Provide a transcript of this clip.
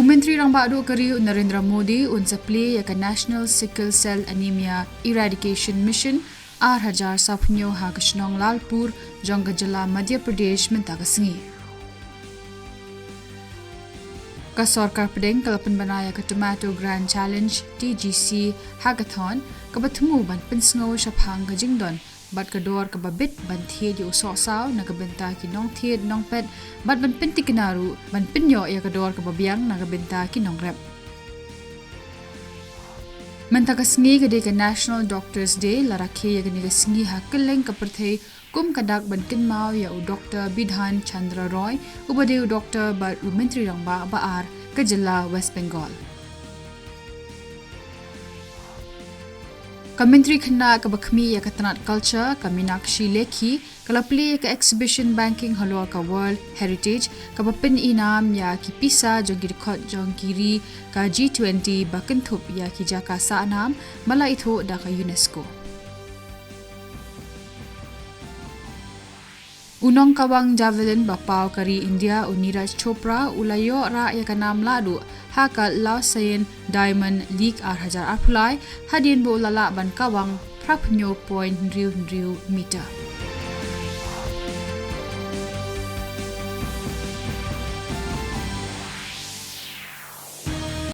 Menteri Rang Badu Kari Narendra Modi unsapli ya National Sickle Cell Anemia Eradication Mission R1000 sapnyo ha Krishnong Lalpur Jongga Jila Madhya Pradesh MYNTA kasengi. Ka Sarkar Pedeng kalapan banaya ka Tomato Grand Challenge TGC Hackathon ka batmu ban pinsngaw shaphang ka jingdon bat ka dor ka babit ban thied yo saw na ka benta ki nong thied nong pet bat ban pinti kinaru ban pinyo ya ka dor ka babiang na ka benta ki nong rep. MYNTA kasengi ka de ka National Doctors Day larake ya ka ni kasengi ha keleng ka perthei kum kadak ban kinmau ya u Dr. Bidhan Chandra Roy ubade u Dr. Bat u Menteri Rang Baar ka Jilla West Bengal. Ka Menteri Khana ka Bakhmi ya ka Tanat Culture ka Minakshi Lekhi kalapli ka Exhibition Banking Halwa ka World Heritage ka bapin inam ya ki Pisa jonggi record jongkiri ka G20 bakenthup ya ki jaka saanam mala itho da ka UNESCO. Unong kawang javelin bapau kari India Niraj Chopra ulayo ra ya kanam ladu ha ka Lausanne Diamond League R1000 apulai hadin bo lala ban kawang prapnyo point riu meter.